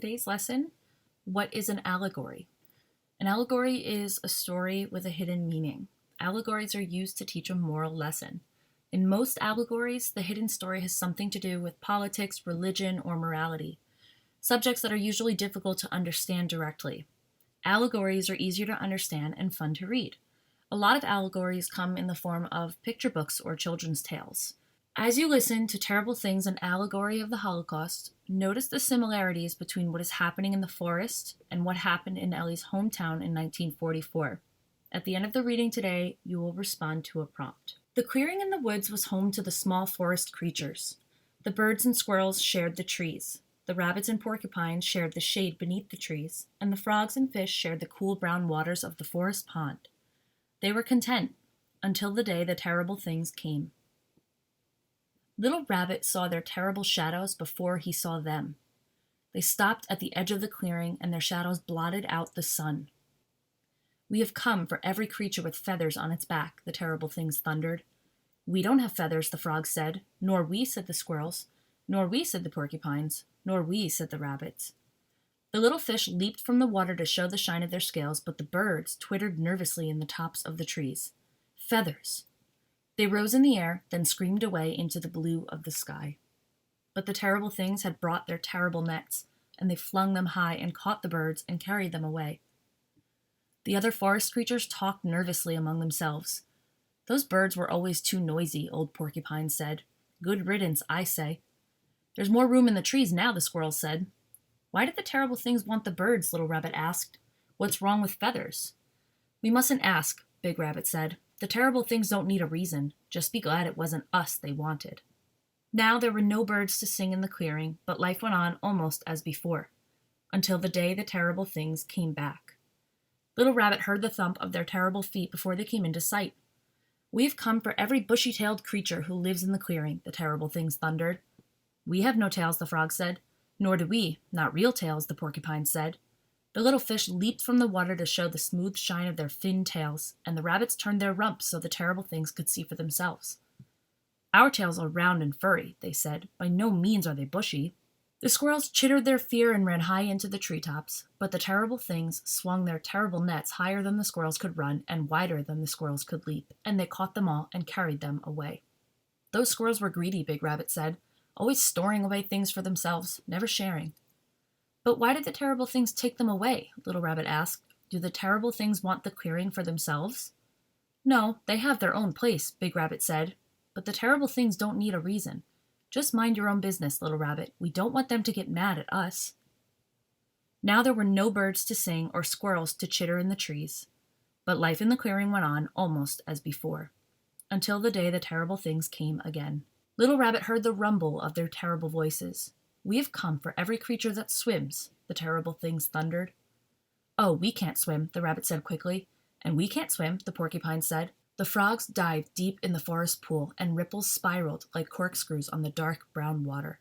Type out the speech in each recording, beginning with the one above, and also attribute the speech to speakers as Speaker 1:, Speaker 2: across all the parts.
Speaker 1: Today's lesson: what is an allegory? An allegory is a story with a hidden meaning. Allegories are used to teach a moral lesson. In most allegories, the hidden story has something to do with politics, religion, or morality, subjects that are usually difficult to understand directly. Allegories are easier to understand and fun to read. A lot of allegories come in the form of picture books or children's tales. As you listen to Terrible Things, an allegory of the Holocaust, notice the similarities between what is happening in the forest and what happened in Ellie's hometown in 1944. At the end of the reading today, you will respond to a prompt. The clearing in the woods was home to the small forest creatures. The birds and squirrels shared the trees. The rabbits and porcupines shared the shade beneath the trees, and the frogs and fish shared the cool brown waters of the forest pond. They were content until the day the terrible things came. Little Rabbit saw their terrible shadows before he saw them. They stopped at the edge of the clearing, and their shadows blotted out the sun. "We have come for every creature with feathers on its back," the terrible things thundered. "We don't have feathers," the frogs said. "Nor we," said the squirrels. "Nor we," said the porcupines. "Nor we," said the rabbits. The little fish leaped from the water to show the shine of their scales, but the birds twittered nervously in the tops of the trees. Feathers! They rose in the air, then screamed away into the blue of the sky. But the terrible things had brought their terrible nets, and they flung them high and caught the birds and carried them away. The other forest creatures talked nervously among themselves. "Those birds were always too noisy," old Porcupine said. "Good riddance, I say." "There's more room in the trees now," the squirrel said. "Why did the terrible things want the birds?" Little Rabbit asked. "What's wrong with feathers?" "We mustn't ask," Big Rabbit said. "The terrible things don't need a reason. Just be glad it wasn't us they wanted." Now there were no birds to sing in the clearing, but life went on almost as before, until the day the terrible things came back. Little Rabbit heard the thump of their terrible feet before they came into sight. "We've come for every bushy-tailed creature who lives in the clearing," the terrible things thundered. "We have no tails," the frog said. "Nor do we, not real tails," the porcupine said. The little fish leaped from the water to show the smooth shine of their fin tails, and the rabbits turned their rumps so the terrible things could see for themselves. "Our tails are round and furry," they said. "By no means are they bushy." The squirrels chittered their fear and ran high into the treetops, but the terrible things swung their terrible nets higher than the squirrels could run and wider than the squirrels could leap, and they caught them all and carried them away. "Those squirrels were greedy," Big Rabbit said, "always storing away things for themselves, never sharing." "But why did the terrible things take them away?" Little Rabbit asked. "Do the terrible things want the clearing for themselves?" "No, they have their own place," Big Rabbit said. "But the terrible things don't need a reason. Just mind your own business, Little Rabbit. We don't want them to get mad at us." Now there were no birds to sing or squirrels to chitter in the trees, but life in the clearing went on almost as before, until the day the terrible things came again. Little Rabbit heard the rumble of their terrible voices. "We have come for every creature that swims," the terrible things thundered. "Oh, we can't swim," the rabbit said quickly. "And we can't swim," the porcupine said. The frogs dived deep in the forest pool, and ripples spiraled like corkscrews on the dark brown water.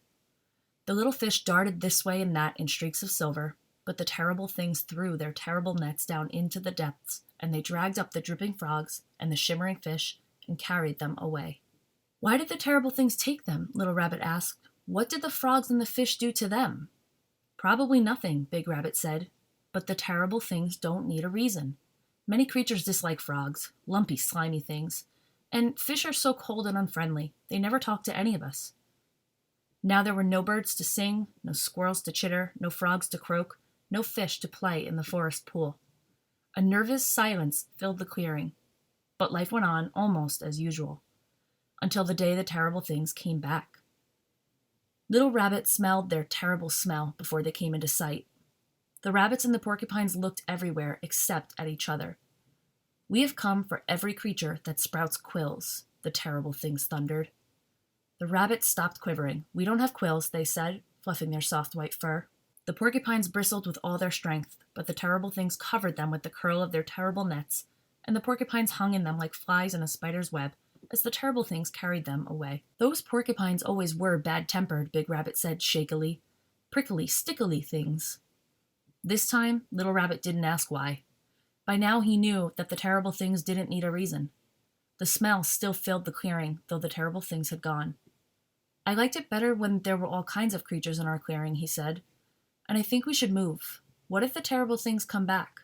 Speaker 1: The little fish darted this way and that in streaks of silver, but the terrible things threw their terrible nets down into the depths, and they dragged up the dripping frogs and the shimmering fish and carried them away. "Why did the terrible things take them?" Little Rabbit asked. "What did the frogs and the fish do to them?" "Probably nothing," Big Rabbit said. "But the terrible things don't need a reason. Many creatures dislike frogs, lumpy, slimy things, and fish are so cold and unfriendly, they never talk to any of us." Now there were no birds to sing, no squirrels to chitter, no frogs to croak, no fish to play in the forest pool. A nervous silence filled the clearing, but life went on almost as usual, until the day the terrible things came back. Little Rabbit smelled their terrible smell before they came into sight. The rabbits and the porcupines looked everywhere except at each other. "We have come for every creature that sprouts quills," the terrible things thundered. The rabbits stopped quivering. "We don't have quills," they said, fluffing their soft white fur. The porcupines bristled with all their strength, but the terrible things covered them with the curl of their terrible nets, and the porcupines hung in them like flies in a spider's web as the terrible things carried them away. "Those porcupines always were bad-tempered," Big Rabbit said shakily. "Prickly, stickily things." This time, Little Rabbit didn't ask why. By now he knew that the terrible things didn't need a reason. The smell still filled the clearing, though the terrible things had gone. "I liked it better when there were all kinds of creatures in our clearing," he said. and I think we should move. What if the terrible things come back?"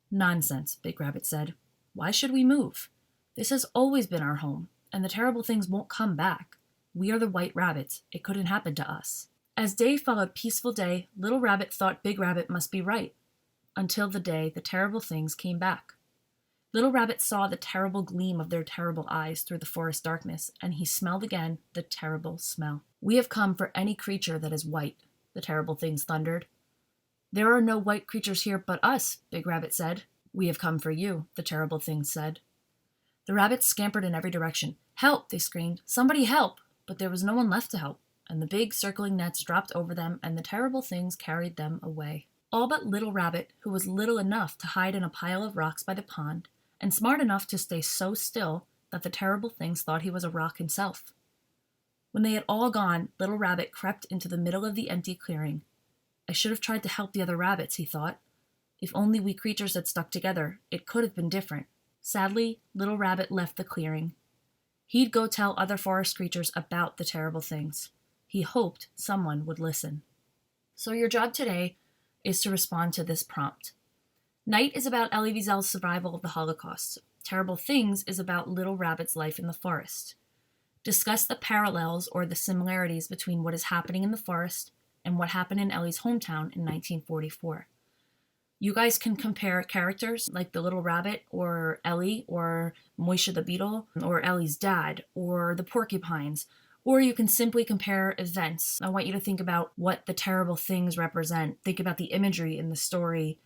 Speaker 1: "Nonsense," Big Rabbit said. "Why should we move? This has always been our home, and the terrible things won't come back. We are the White Rabbits. It couldn't happen to us." As day followed peaceful day, Little Rabbit thought Big Rabbit must be right, until the day the terrible things came back. Little Rabbit saw the terrible gleam of their terrible eyes through the forest darkness, and he smelled again the terrible smell. "We have come for any creature that is white," the terrible things thundered. "There are no white creatures here but us," Big Rabbit said. "We have come for you," the terrible things said. The rabbits scampered in every direction. "Help!" they screamed. "Somebody help!" But there was no one left to help, and the big circling nets dropped over them, and the terrible things carried them away. All but Little Rabbit, who was little enough to hide in a pile of rocks by the pond, and smart enough to stay so still that the terrible things thought he was a rock himself. When they had all gone, Little Rabbit crept into the middle of the empty clearing. "I should have tried to help the other rabbits," he thought. "If only we creatures had stuck together, it could have been different." Sadly, Little Rabbit left the clearing. He'd go tell other forest creatures about the terrible things. He hoped someone would listen. So your job today is to respond to this prompt. Night is about Elie Wiesel's survival of the Holocaust. Terrible Things is about Little Rabbit's life in the forest. Discuss the parallels or the similarities between what is happening in the forest and what happened in Elie's hometown in 1944. You guys can compare characters like the Little Rabbit or Elie or Moishe the Beetle or Ellie's dad or the Porcupines, or you can simply compare events. I want you to think about what the terrible things represent. Think about the imagery in the story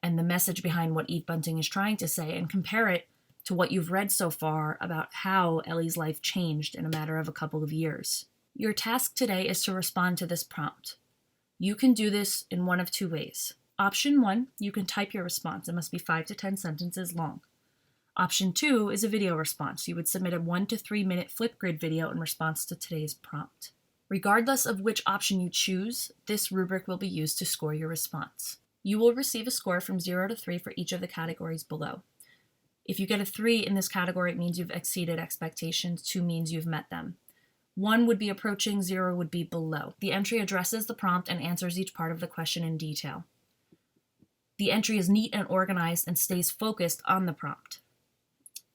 Speaker 1: and the message behind what Eve Bunting is trying to say, and compare it to what you've read so far about how Ellie's life changed in a matter of a couple of years. Your task today is to respond to this prompt. You can do this in one of two ways. Option 1, you can type your response. It must be 5 to 10 sentences long. Option 2 is a video response. You would submit a 1 to 3 minute Flipgrid video in response to today's prompt. Regardless of which option you choose, this rubric will be used to score your response. You will receive a score from 0 to 3 for each of the categories below. If you get a 3 in this category, it means you've exceeded expectations. 2 means you've met them. 1 would be approaching, 0 would be below. The entry addresses the prompt and answers each part of the question in detail. The entry is neat and organized and stays focused on the prompt.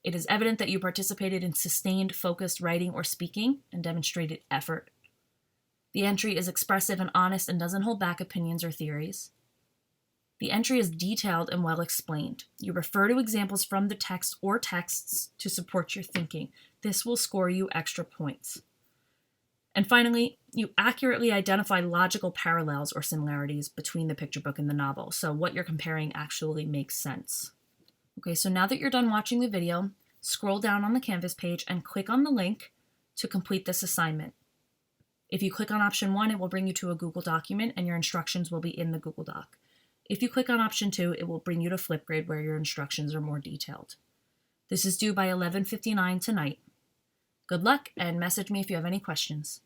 Speaker 1: It is evident that you participated in sustained, focused writing or speaking and demonstrated effort. The entry is expressive and honest and doesn't hold back opinions or theories. The entry is detailed and well explained. You refer to examples from the text or texts to support your thinking. This will score you extra points. And finally, you accurately identify logical parallels or similarities between the picture book and the novel, so what you're comparing actually makes sense. Okay, so now that you're done watching the video, scroll down on the Canvas page and click on the link to complete this assignment. If you click on option 1, it will bring you to a Google document and your instructions will be in the Google Doc. If you click on option 2, it will bring you to Flipgrid where your instructions are more detailed. This is due by 11:59 tonight. Good luck and message me if you have any questions.